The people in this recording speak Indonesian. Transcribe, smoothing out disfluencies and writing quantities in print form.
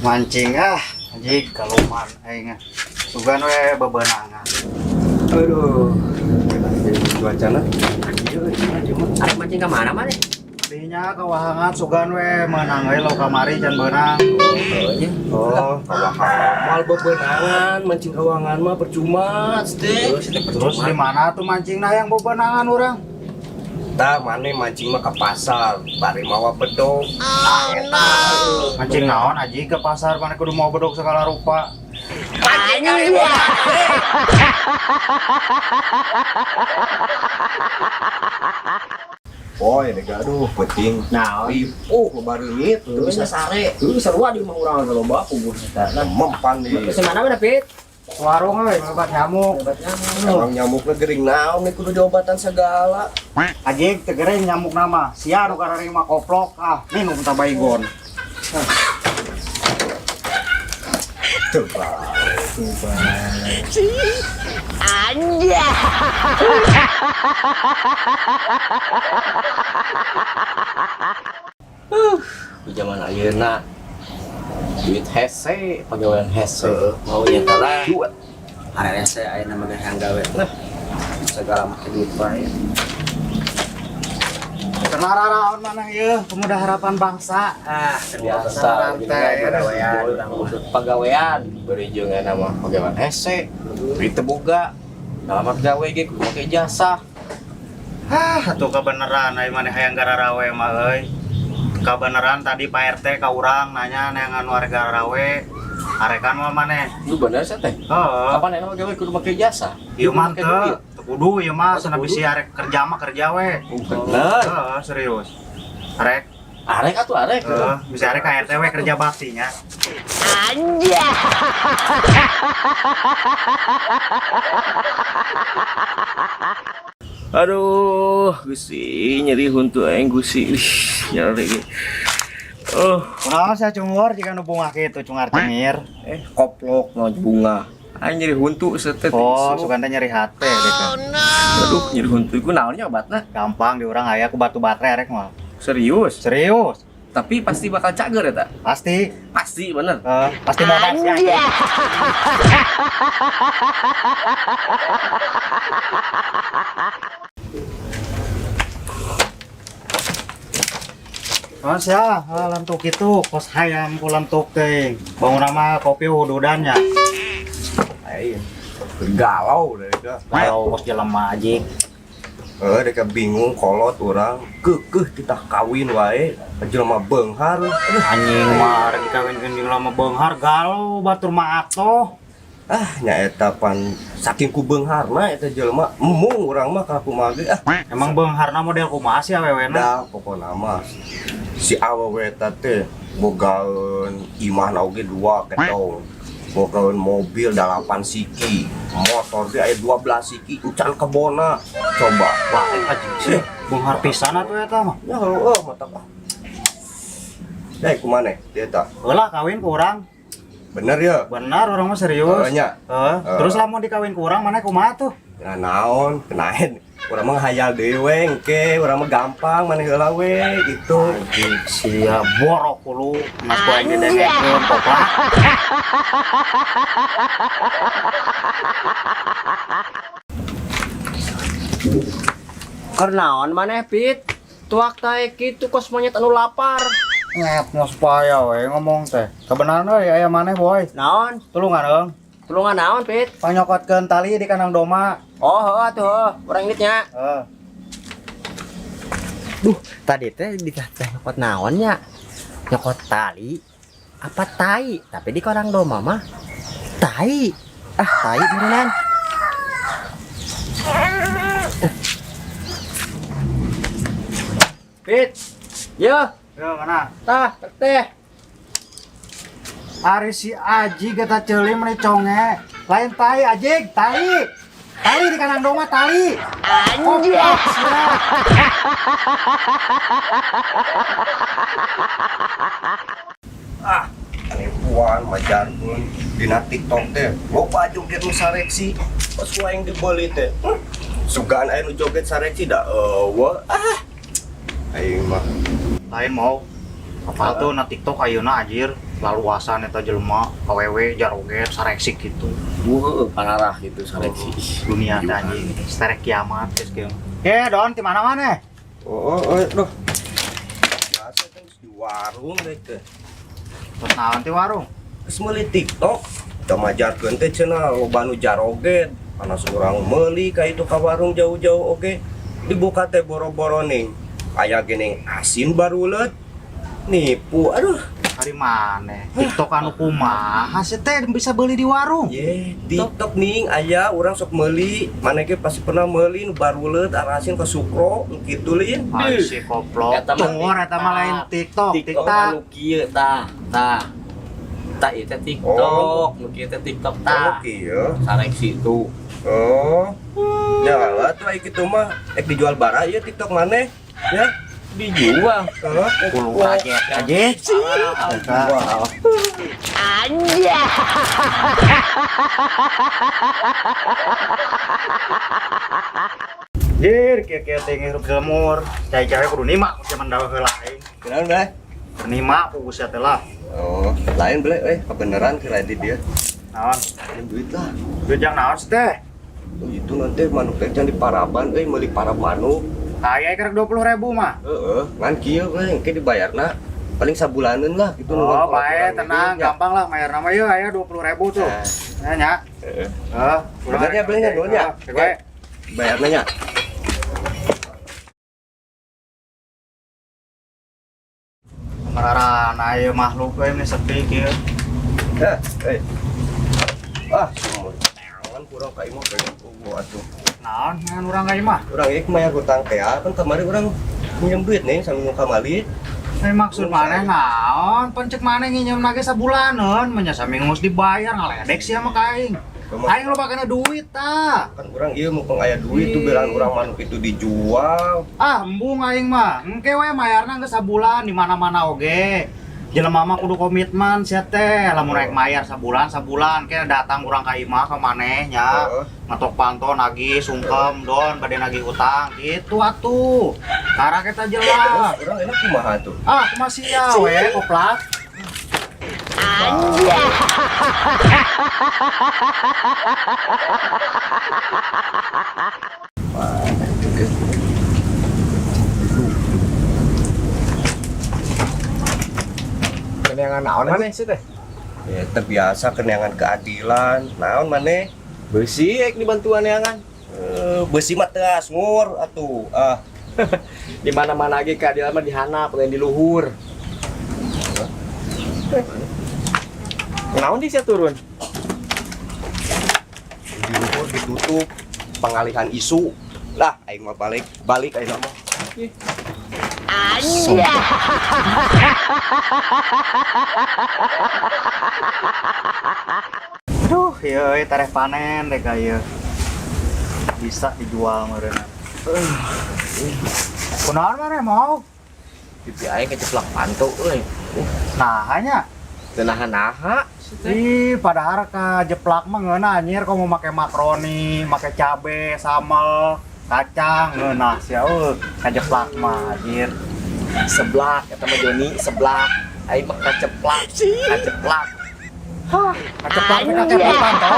Mancing anjing kaluman aing sugan we bebenangan. Aduh, cuacana. Arek mancing ke mana mana? Dinya kawahangan sugan we menang we lo kamari can beunang. Oh, kawahangan. Mal bebenangan, mancing kawangan mah percuma, teh. Terus di mana tuh mancingna yang bebenangan urang? Tah mane mancing mah ke pasar, bari mawa bedog. Mancing naon aji ke pasar mana kudu mau bedog segala rupa. Boy, aduh, penting. Nah, Bareungit itu bisa sare. Itu sarua di rumah urang kalau bawa kubur kita. mempan di. Terus mana mana Pit? Warung we lobat nyamuk. Emang nyamuknya gering naon nih kudu diobatan segala. Aji teu gering nyamuk nama. Sia nu karering mah koplok minum tah baygon. Coba. Anja. Di zaman ayeuna duit hese, pegawaian hese. Mau nya tara. Arek saya aya nama yang gawe. Segala make duit bae. Kenara naon mana ieu pemuda harapan bangsa. Biasa rantai pegawaian beri jeung nama pegawaian hese. Duit teu boga. Ngalamat gawe ge kudu make jasa. Atuh kebeneran ai maneh hayang gararawe mah euy. Kebeneran tadi Pak RT ka urang nanya neangan warga Rawe. Arekan mah maneh. Lu bener sih teh? Heeh. Kapan emang gawe kudu make jasa? Ieu mah teu kudu ieu mah cenah bisi arek kerja mah kerja we. Bener. Heeh, serius. Arek Arek atuh arek. bisa arek ka RT we kerja baktinya. Anja. Aduh, gusi nyeri huntu aing gusi. Nyeri. Kunaon saya cungur jika nu bunga kitu cungar cengir. Koplok no bunga. Aing nyeri huntu setet. Oh, sugan teh nyeri hate gitu. Aduh, nyeri huntu iku naonnya obatna? Gampang di urang aya ku batu baterai arek mah. Serius. Serius. Tapi pasti bakal cager ya, tak? Pasti. Pasti bener. Pasti modal sih anjing. Mas ya, lantuk itu kos hayam ku lantuk teh. Bangun nama kopi hududannya. Aing galau deh dah. Kalau kos jelema aja. Deka bingung kolot orang kekeh kita kawin wae jelema beunghar. Anjing mah rek dikawinkeun jeung lama beunghar galau batur mah atoh. Nyaeta pan saking ku beungharna eta jelema emung urang mah ka kumaha ge. Emang beungharna model kumaha sih awewena? Da pokona mah si awewe eta teh bogaeun imah oge 2 ketong. Bogaeun mobil 8 siki, motor ge aya 12 siki, encan kebona. Coba Wah, anjing sih. Beunghar pisan atuh eta mah. ya heueuh mata ah. Dai kumaneh dia eta? Heula kawin ku urang. Bener ya? Benar urang mah serius. Nya. Terus lamun dikawin ku urang maneh kumaha tuh? Ya naon, kenaen. Urang mah hayal dewe engke, urang mah gampang maneh heula we gitu. Anjing sia borok kulu mas boy didengekeun popla. Karnaon maneh Pit? Tuak tae kitu kos monyet anu lapar. Nyet mos paya we ngomong teh. Kebenaran we aya maneh boy. Naon? Tulungan eung. Tulungan naon Pit? Panyokotkeun tali di kandang doma. Oh, heuh atuh, urang ingetnya. Duh, tadi teh dikata nyokot naon nya? Nyokot tali apa tai? Tapi di kandang domba mah tai. Tai beneran. Pit. Yo, Yo mana? tah, teh. Ari si Aji kata ceuli meni conge. Lain tai Ajig, tai. Tali di kandang doma tali. Anja. Penipuan majarkeun dina TikTok teh. Loba joget nu sareksi. Pas waeng dibeli teh. Sugan aya nu joget sareksi da eueuh. Aing mah Lain mau. Apal tuh na TikTok ayeuna anjir. laluasan eta jelema awewe jaroget sareksik gitu. Parah gitu seleksi. Dunia teh anjing sterek kiamat geus kieu. Don di mana-mana? Duh. Biasa kan di warung deh teh. Terus naon ti warung? Geus meuli TikTok. Kita majarkeun teh cenah loba nu jaroget. Panas urang meuli ka itu ka warung jauh-jauh oge. Dibuka teh boro-boro ning. Aya gening asin barulet. Nipu. Aduh. Dari mana? TikTok anu kumaha sih teh bisa beli di warung? Ye, TikTok ning aya urang sok meuli. Maneh ge pasti pernah meuli nu barulet arasin ka sukro kitu lin. Ai si koplok. Eta mah Tumor eta mah lain TikTok. TikTok anu kieu tah. Tah ieu teh TikTok, nu kieu teh TikTok tah. Kieu. Sarek situ. Oh. Ya lah tuh ai kitu mah ek dijual bara ieu TikTok maneh. Ya. Dijual. Heeh. Kulo kaget kaget. Wow. Anjay. Jir kieu teh ngirup di lemur. Cai-cai kudu nima ku zaman dawe heula aing. Kenaon bae? Nima ku geus teh lah. Oh, lain beli kebenaran kira di dia. Naon? Lain duit lah. Duit yang naon sih teh? Oh, itu nanti manuk teh can di paraban meuli parab manuk. Aya kerek 20.000 mah. Heeh, ngan kieu engke dibayarna paling sabulaneun lah gitu. Oh, bae tenang, gampang lah bayar nama yeuh aya 20.000 tuh. Nah. Nya. Heeh. Benernya beli nya dulunya. Bae. Bayarna nya. Mararana ieu makhluk we ini sepi kieu. Sumur. Tangan kurang ka imah pengen kubu atuh. Naon ngan urang ka imah? Urang ieu mayar hutang teh kan kemarin urang minjem duit nih sama muka Mali. Maksud maneh naon? Pencek maneh nginjem lagi sabulaneun, nya saminggu geus dibayar ngaledek sia mah ka aing. Aing lo pakainya duit tah. Kan urang ieu mumpung aya duit tuh belan urang manuk itu dijual. Embung aing mah. Engke we mayarna geus sabulan di mana-mana oge. Jelema mah kudu komitmen sia teh. Lamun rek mayar sabulan ke datang urang ka imah ka maneh nya. Ngatok panto nagih sungkem don bade nagih utang gitu atuh. Kara kita jelas. Urang enak kumaha tuh? Kumaha sia we koplak. Anjay. Keneangan naon maneh sih teh? Ya terbiasa keneangan keadilan. Naon maneh? Beusi ek dibantuan neangan. Besi mah teu asngur atuh. Di mana-mana ge keadilan mah dihanap lain di luhur. Naon di sia turun? Di luhur ditutup pengalihan isu. Lah aing mah balik aing mah. Anjay. Aduh, ieu tareh panen deh ka ieu. Bisa dijual meureunna. Kunaon maneh mau? Pipi aing keceplak pantu euy. Nah, hanya Teu naha-naha. ih padahal ka jeplak mah ngeuna anjir komo make makroni, make cabe, sambal, kacang, ngeuna sia ka jeplak mah anjir. Seblak eta mah Joni, seblak. Aing mah kaceplak. Kaceplak. Kaceplak teh kakek panto.